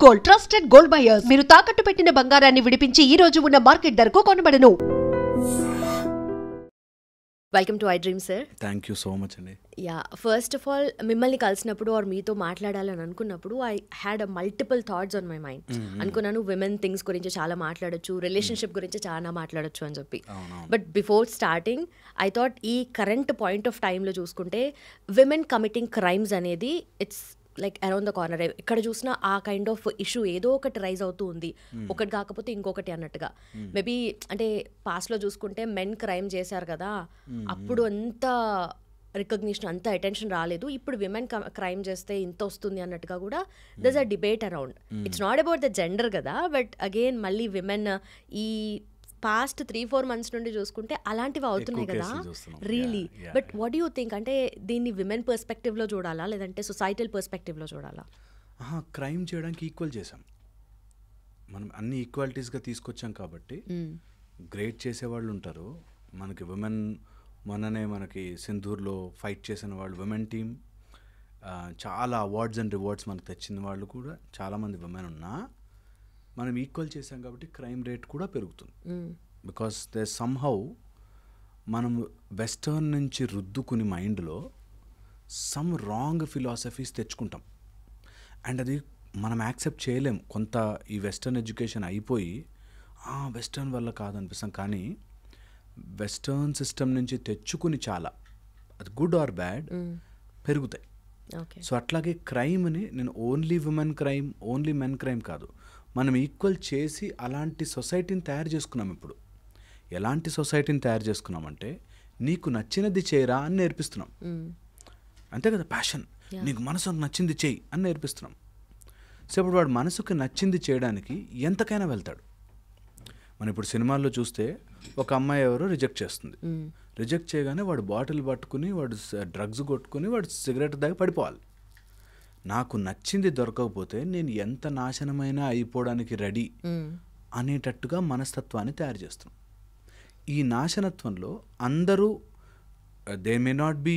Gold trusted gold buyers. మీరు తాకట్టు పెట్టిన బంగారాన్ని విడిపించి ఈ రోజు ఉన్న మార్కెట్ ధరకు కొనబడను. Welcome to iDream sir. Thank you so much అండి. యా, ఫస్ట్ ఆఫ్ ఆల్ మిమ్మల్ని కలిసినప్పుడు ఆర్ మీతో మాట్లాడాలని అనుకున్నప్పుడు I had a multiple thoughts on my mind. అనుకున్నాను విమెన్ థింగ్స్ గురించి చాలా మాట్లాడొచ్చు, రిలేషన్షిప్ గురించి చాలా మాట్లాడొచ్చు అని చెప్పి. But before starting I thought ఈ కరెంట్ పాయింట్ ఆఫ్ టైంలో చూసుకుంటే విమెన్ కమిటింగ్ క్రైమ్స్ అనేది it's like around the corner. ఎక్కడ చూసినా ఆ కైండ్ ఆఫ్ ఇష్యూ ఏదో ఒకటి రైజ్ అవుతూ ఉంది, ఒకటి కాకపోతే ఇంకొకటి అన్నట్టుగా. మేబీ అంటే పాస్ట్లో చూసుకుంటే మెన్ క్రైమ్ చేశారు కదా, అప్పుడు అంత రికగ్నిషన్, అంత అటెన్షన్ రాలేదు. ఇప్పుడు విమెన్ క్రైమ్ చేస్తే ఇంత వస్తుంది అన్నట్టుగా కూడా దర్స్ a debate around. It's not about the gender కదా, బట్ అగైన్ మళ్ళీ విమెన్ ఈ పాస్ట్ 3-4 months నుండి చూసుకుంటే అలాంటివి అవుతున్నాయి కదా really. But what you think, అంటే దీన్ని విమెన్ పర్స్పెక్టివ్లో చూడాలా లేదంటే సొసైటల్ పర్స్పెక్టివ్లో చూడాలా? క్రైమ్ చేయడానికి ఈక్వల్ చేసాం మనం, అన్ని ఈక్వాలిటీస్గా తీసుకొచ్చాం కాబట్టి గ్రేట్ చేసేవాళ్ళు ఉంటారు మనకి. విమెన్ మొన్ననే మనకి సింధూర్లో ఫైట్ చేసిన వాళ్ళు విమెన్ టీమ్, చాలా అవార్డ్స్ అండ్ రివార్డ్స్ మనకు తెచ్చిన వాళ్ళు కూడా చాలామంది విమెన్ ఉన్నా మనం ఈక్వల్ చేసాం కాబట్టి క్రైమ్ రేట్ కూడా పెరుగుతుంది. బికాస్ దే సమ్హౌ మనం వెస్టర్న్ నుంచి రుద్దుకుని మైండ్లో సమ్ రాంగ్ ఫిలాసఫీస్ తెచ్చుకుంటాం అండ్ అది మనం యాక్సెప్ట్ చేయలేం. కొంత ఈ వెస్టర్న్ ఎడ్యుకేషన్ అయిపోయి వెస్టర్న్ వల్ల కాదనిపిస్తాం, కానీ వెస్టర్న్ సిస్టమ్ నుంచి తెచ్చుకుని చాలా అది గుడ్ ఆర్ బ్యాడ్ పెరుగుతాయి. సో అట్లాగే క్రైమ్ని నేను only women crime, only men crime కాదు, మనం ఈక్వల్ చేసి అలాంటి సొసైటీని తయారు చేసుకున్నాం. ఇప్పుడు ఎలాంటి సొసైటీని తయారు చేసుకున్నామంటే నీకు నచ్చినది చేయరా అని నేర్పిస్తున్నాం, అంతే కదా. ప్యాషన్, నీకు మనసుకు నచ్చింది చేయి అని నేర్పిస్తున్నాం. సో ఇప్పుడు వాడు మనసుకు నచ్చింది చేయడానికి ఎంతకైనా వెళ్తాడు. మనం ఇప్పుడు సినిమాల్లో చూస్తే ఒక అమ్మాయి ఎవరో రిజెక్ట్ చేస్తుంది, రిజెక్ట్ చేయగానే వాడు బాటిల్ పట్టుకుని, వాడు డ్రగ్స్ కొట్టుకుని, వాడు సిగరెట్ దాకా పడిపోవాలి. నాకు నచ్చింది దొరకకపోతే నేను ఎంత నాశనమైనా అయిపోవడానికి రెడీ అనేటట్టుగా మనస్తత్వాన్ని తయారు చేస్తున్నాం. ఈ నాశనత్వంలో అందరూ they may not be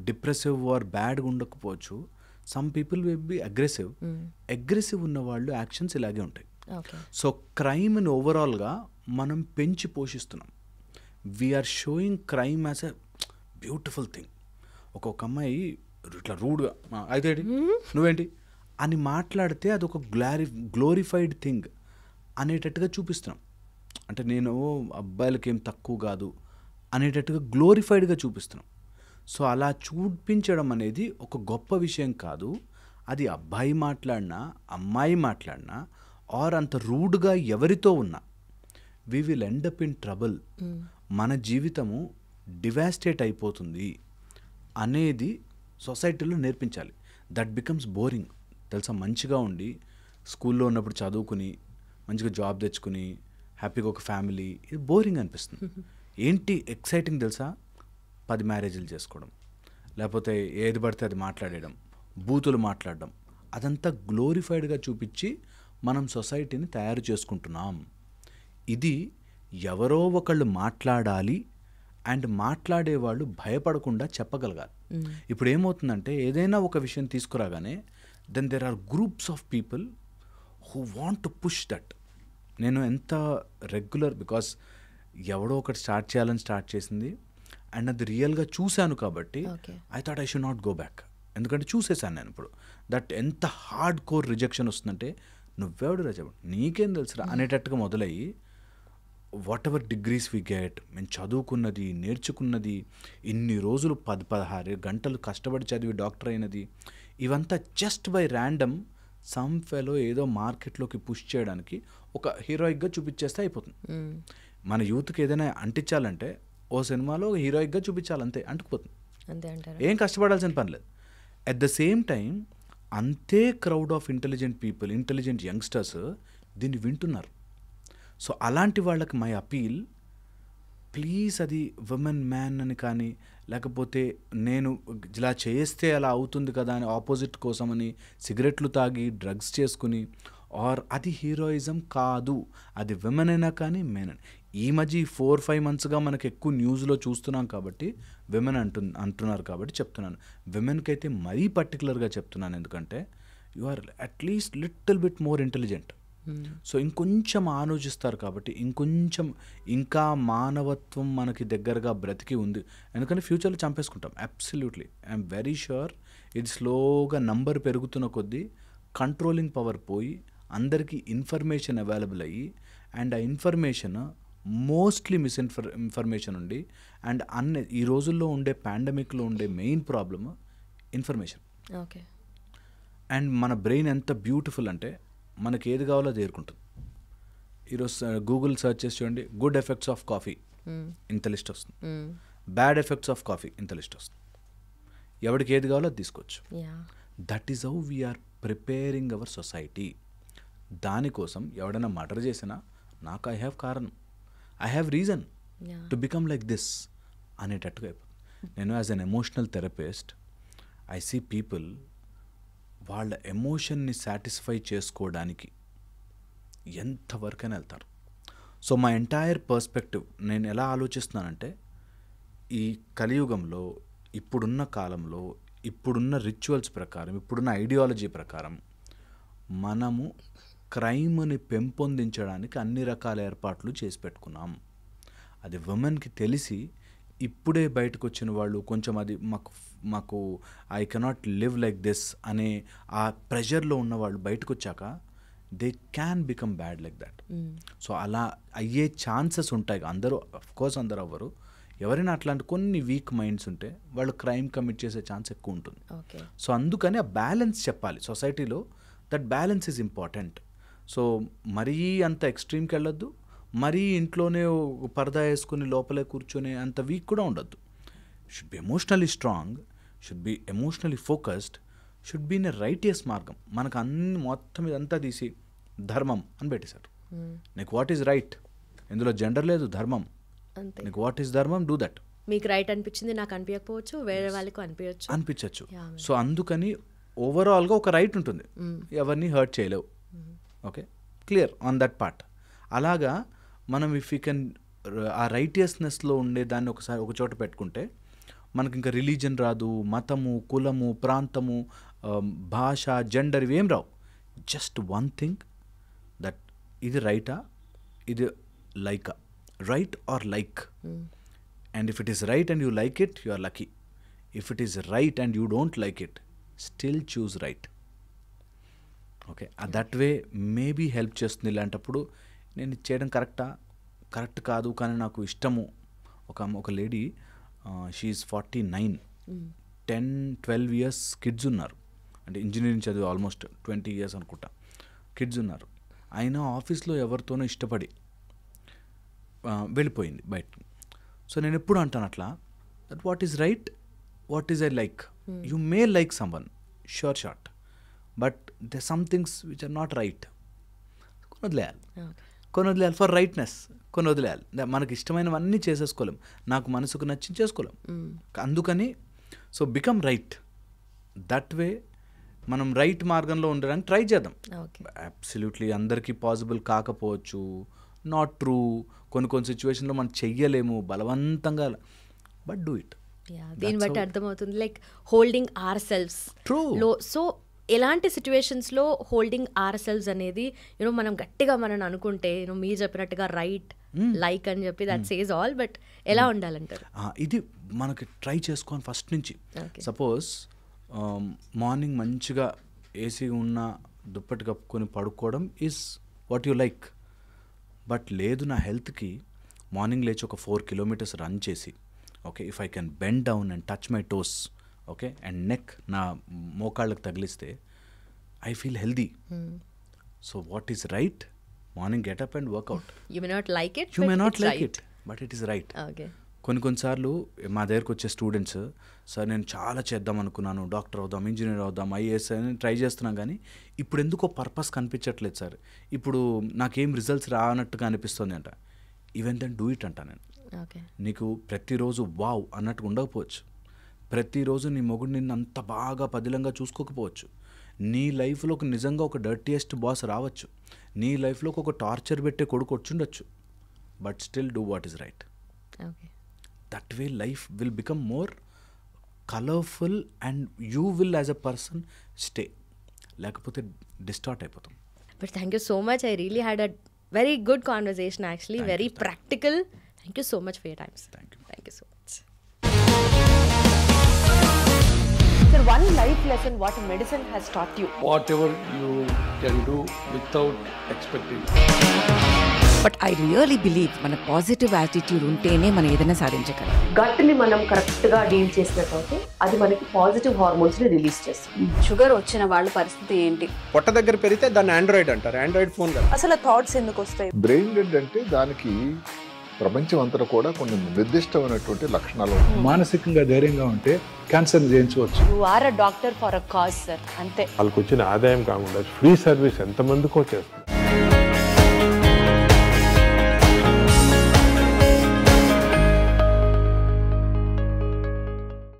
depressive or బ్యాడ్గా ఉండకపోవచ్చు, some people will be aggressive. Aggressive ఉన్న వాళ్ళు యాక్షన్స్ ఇలాగే ఉంటాయి. సో క్రైమ్ని ఓవరాల్గా మనం పెంచి పోషిస్తున్నాం. We are showing crime as a beautiful thing. ఒక్కొక్క అమ్మాయి ఇట్లా రూడ్గా అయితే నువ్వేంటి అని మాట్లాడితే అదొక గ్లోరిఫైడ్ థింగ్ అనేటట్టుగా చూపిస్తున్నాం. అంటే నేను అబ్బాయిలకి ఏం తక్కువ కాదు అనేటట్టుగా గ్లోరిఫైడ్గా చూపిస్తున్నాం. సో అలా చూపించడం అనేది ఒక గొప్ప విషయం కాదు. అది అబ్బాయి మాట్లాడినా అమ్మాయి మాట్లాడినా ఆర్ అంత రూడ్గా ఎవరితో ఉన్నా we will end up in trouble. మన జీవితము డివాస్టేట్ అయిపోతుంది అనేది సొసైటీలో నేర్పించాలి. దట్ బికమ్స్ బోరింగ్ తెలుసా. మంచిగా ఉండి స్కూల్లో ఉన్నప్పుడు చదువుకుని మంచిగా జాబ్ తెచ్చుకుని హ్యాపీగా ఒక ఫ్యామిలీ, ఇది బోరింగ్ అనిపిస్తుంది. ఏంటి ఎక్సైటింగ్ తెలుసా, 10 మ్యారేజ్లు చేసుకోవడం, లేకపోతే ఏది పడితే అది మాట్లాడేయడం, బూతులు మాట్లాడడం, అదంతా గ్లోరిఫైడ్గా చూపించి మనం సొసైటీని తయారు చేసుకుంటున్నాం. ఇది ఎవరో ఒకళ్ళు మాట్లాడాలి అండ్ మాట్లాడేవాళ్ళు భయపడకుండా చెప్పగలగాలి. ఇప్పుడు ఏమవుతుందంటే ఏదైనా ఒక విషయం తీసుకురాగానే then there are groups of people who want to push that. నేను ఎంత రెగ్యులర్, బికాస్ ఎవడో ఒకటి స్టార్ట్ చేయాలని స్టార్ట్ చేసింది అండ్ అది రియల్గా చూశాను కాబట్టి I thought I should not go back. ఎందుకంటే చూసేసాను నేను ఇప్పుడు దట్ ఎంత హార్డ్ కోర్ రిజెక్షన్ వస్తుందంటే నువ్వెవడు రజ నీకేం తెలుసురా అనేటట్టుగా మొదలయ్యి whatever degrees we get, మేము చదువుకున్నది నేర్చుకున్నది ఇన్ని రోజులు 10-16 గంటలు కష్టపడి చదివి డాక్టర్ అయినది, ఇవంతా just by random some fellow ఏదో మార్కెట్లోకి పుష్ చేయడానికి ఒక హీరోయిక్గా చూపించేస్తే అయిపోతుంది. మన యూత్కి ఏదైనా అంటించాలంటే ఓ సినిమాలో హీరోయిక్గా చూపించాలంతే, అంటుకుపోతుంది, ఏం కష్టపడాల్సిన పని లేదు. అట్ ద సేమ్ టైం అంతే crowd of intelligent people, intelligent youngsters దీన్ని వింటున్నారు. సో అలాంటి వాళ్ళకి మై అపీల్, ప్లీజ్ అది విమెన్ మ్యాన్ అని కానీ లేకపోతే నేను ఇలా చేస్తే అలా అవుతుంది కదా అని ఆపోజిట్ కోసమని సిగరెట్లు తాగి డ్రగ్స్ చేసుకుని ఆర్ అది హీరోయిజం కాదు. అది విమెన్ అయినా కానీ మెన్ అని. ఈ మధ్య 4-5 monthsగా మనకు ఎక్కువ న్యూస్లో చూస్తున్నాం కాబట్టి విమెన్ అంటున్నారు కాబట్టి చెప్తున్నాను. విమెన్కి అయితే మరీ పర్టికులర్గా చెప్తున్నాను, ఎందుకంటే you are at least little bit more intelligent. So ఇంకొంచెం ఆలోచిస్తారు కాబట్టి ఇంకా మానవత్వం మనకి దగ్గరగా బ్రతికి ఉంది. ఎందుకంటే ఫ్యూచర్లో చంపేసుకుంటాం. అబ్సల్యూట్లీ ఐఎమ్ వెరీ షూర్ ఇది స్లోగా నంబర్ పెరుగుతున్న కొద్దీ కంట్రోలింగ్ పవర్ పోయి అందరికీ ఇన్ఫర్మేషన్ అవైలబుల్ అయ్యి అండ్ ఆ ఇన్ఫర్మేషన్ మోస్ట్లీ ఇన్ఫర్మేషన్ ఉండి అండ్ ఈ రోజుల్లో ఉండే పాండమిక్లో ఉండే main problem information. Okay. And మన బ్రెయిన్ ఎంత బ్యూటిఫుల్ అంటే మనకి ఏది కావాలో అది ఏరుకుంటుంది. ఈరోజు గూగుల్ సెర్చ్ చేసి చూడండి, గుడ్ ఎఫెక్ట్స్ ఆఫ్ కాఫీ ఇంత లిస్ట్ వస్తుంది, బ్యాడ్ ఎఫెక్ట్స్ ఆఫ్ కాఫీ ఇంత లిస్ట్ వస్తుంది. ఎవరికి ఏది కావాలో అది తీసుకోవచ్చు. That is how we are preparing our society. దానికోసం ఎవడైనా మర్డర్ చేసినా నాకు ఐ హ్యావ్ కారణం, I have reason to become like this అనేటట్టుగా అయిపోతుంది. నేను as an emotional therapist I see people వాళ్ళ ఎమోషన్ని సాటిస్ఫై చేసుకోవడానికి ఎంతవరకైనా వెళ్తారు. సో మా ఎంటైర్ పర్స్పెక్టివ్ నేను ఎలా ఆలోచిస్తున్నానంటే ఈ కలియుగంలో ఇప్పుడున్న కాలంలో ఇప్పుడున్న రిచువల్స్ ప్రకారం ఇప్పుడున్న ఐడియాలజీ ప్రకారం మనము క్రైమ్ని పెంపొందించడానికి అన్ని రకాల ఏర్పాట్లు చేసి పెట్టుకున్నాం. అది ఉమెన్కి తెలిసి ఇప్పుడే బయటకు వచ్చిన వాళ్ళు కొంచెం అది మాకు I cannot live like this అనే ఆ ప్రెషర్లో ఉన్న వాళ్ళు బయటకు వచ్చాక they can become bad like that. So అలా అయ్యే ఛాన్సెస్ ఉంటాయి. అందరూ అఫ్కోర్స్ అందరూ అవ్వరు. ఎవరైనా అట్లాంటి కొన్ని వీక్ మైండ్స్ ఉంటే వాళ్ళు క్రైమ్ కమిట్ చేసే ఛాన్స్ ఎక్కువ ఉంటుంది. సో అందుకని ఆ బ్యాలెన్స్ చెప్పాలి సొసైటీలో. That balance is important. So మరీ అంత ఎక్స్ట్రీమ్కి వెళ్ళొద్దు, మరీ ఇంట్లోనే పరదా వేసుకుని లోపలే కూర్చొని అంత వీక్ కూడా ఉండొద్దు. Should be emotionally strong, should be emotionally focused, should be in a righteous మార్గం. మనకు అన్ని మొత్తం ఇదంతా తీసి ధర్మం అని పెట్టేశారు. నీకు వాట్ ఈజ్ రైట్, ఇందులో జెండర్ లేదు, ధర్మం. నీకు వాట్ ఈజ్ ధర్మం, డూ దట్. మీకు రైట్ అనిపించింది నాకు అనిపించకపోవచ్చు, వేరే వాళ్ళకు అనిపించచ్చు. సో అందుకని ఓవరాల్గా ఒక రైట్ ఉంటుంది, ఎవరిని హర్ట్ చేయలేవు. Okay, clear on that part. అలాగా మనం ఇఫ్ యూ కెన్ ఆ రైటియస్నెస్లో ఉండే దాన్ని ఒకసారి ఒక చోట పెట్టుకుంటే మనకి ఇంకా రిలీజన్ రాదు, మతము, కులము, ప్రాంతము, భాష, జెండర్ ఇవేం రావు. జస్ట్ వన్ థింగ్, దట్ ఇది రైటా, ఇది లైకా, right or like. And if it is right and you like it, you are lucky. If it is right and you don't like it, still choose right. Okay, that way maybe help చేస్తుంది. ఇలాంటప్పుడు నేను ఇది చేయడం correct కాదు కానీ నాకు ఇష్టము. ఒక లేడీ, షీఈస్ 49, 10-12 years కిడ్స్ ఉన్నారు. అంటే ఇంజనీరింగ్ చదివి ఆల్మోస్ట్ 20 years అనుకుంటా కిడ్స్ ఉన్నారు. అయినా ఆఫీస్లో ఎవరితోనో ఇష్టపడి వెళ్ళిపోయింది బయట. సో నేను ఎప్పుడు అంటాను అట్లా, that what is right, what is I like. You may like someone, sure shot, but they some things which are not right. కొన్ని వదిలేయాలి ఫర్ రైట్నెస్, కొన్ని వదిలేయాలి. మనకి ఇష్టమైనవన్నీ చేసేసుకోలేం, నాకు మనసుకు నచ్చింది చేసుకోలేం. అందుకని so become right. That way మనం రైట్ మార్గంలో ఉండడానికి ట్రై చేద్దాం. అబ్సల్యూట్లీ అందరికీ పాసిబుల్ కాకపోవచ్చు, నాట్ ట్రూ. కొన్ని సిచ్యువేషన్లో మనం చెయ్యలేము బలవంతంగా, బట్ డూ ఇట్. దీన్ని బట్టి అర్థమవుతుంది లైక్ హోల్డింగ్ అవర్ సెల్ఫ్స్ లో. సో ఎలాంటి సిచ్యువేషన్స్లో హోల్డింగ్ అవర్ సెల్వ్స్ అనేది మనం గట్టిగా మనం అనుకుంటే మీరు చెప్పినట్టుగా రైట్ లైక్ అని చెప్పి దట్ సేస్ ఆల్, బట్ ఎలా ఉండాలంటారు? ఇది మనకి ట్రై చేసుకోని ఫస్ట్ నుంచి. సపోజ్ మార్నింగ్ మంచిగా ఏసీ ఉన్న దుప్పటి కప్పుకొని పడుకోవడం is what you like. But లేదు, నా హెల్త్కి మార్నింగ్ లేచి ఒక 4 kilometers రన్ చేసి, okay, if I can bend down and touch my toes, okay, and neck నా మోకాళ్ళకి తగిలిస్తే I feel healthy. So what is right? Morning get up and workout. You may not like it, but it is right. కొన్నిసార్లు మా దగ్గరకు వచ్చే students, sir నేను చాలా చేద్దాం అనుకున్నాను, డాక్టర్ అవుదాం, ఇంజనీర్ అవుదాం, ఐఏఎస్ అని ట్రై చేస్తున్నాం, కానీ ఇప్పుడు ఎందుకో పర్పస్ కనిపించట్లేదు సార్, ఇప్పుడు నాకేం రిజల్ట్స్ రానట్టుగా అనిపిస్తుంది అంట. ఈవెన్ దెన్ డూ ఇట్ అంట నేను. నీకు ప్రతిరోజు వావ్ అన్నట్టుగా ఉండకపోవచ్చు, ప్రతిరోజు నీ మొగుడు నిన్ను అంత బాగా పదిలంగా చూసుకోకపోవచ్చు, నీ లైఫ్లోకి నిజంగా ఒక డర్టీయెస్ట్ బాస్ రావచ్చు, నీ లైఫ్లోకి ఒక టార్చర్ పెట్టే కొడుకు వచ్చుండొచ్చు, but still do what is right. That way life will become more colorful and you will as a person stay. లేకపోతే డిస్టార్ట్ అయిపోతాం. But thank you so much. I really had a very good conversation actually. Very practical. Thank you so much for your time. Thank you. Thank you so much. Sir, one life lesson what medicine has taught you. Whatever you can do without expecting. But I really believe మన positive attitude ఉంటేనే మనం ఏదైనా సాధించగలం. గట్ని మనం కరెక్ట్గా deal చేసినట్లయితే అది మనకి పాజిటివ్ హార్మోన్స్ని రిలీజ్ చేస్తుంది. షుగర్ వచ్చిన వాళ్ళ పరిస్థితి ఏంటి? పొట్ట దగ్గర పెరిగితే దాన్ని ఆండ్రాయిడ్ అంటారు, ఆండ్రాయిడ్ ఫోన్ కదా. అసలు థాట్స్ ఎందుకు వస్తాయి? బ్రెయిన్ డెడ్ అంటే దానికి ప్రపంచం అంతా కూడా కొన్ని నిర్దిష్టమైనటువంటి లక్షణాలు ఉంటాయి. మానసికంగా ధైర్యంగా ఉంటే క్యాన్సర్ జయించవచ్చు. You are a doctor for a cause sir, అంతే. వాళ్ళకి వచ్చిన ఆదాయం కాకుండా ఫ్రీ సర్వీస్ ఎంతమందికో చేస్తుంది.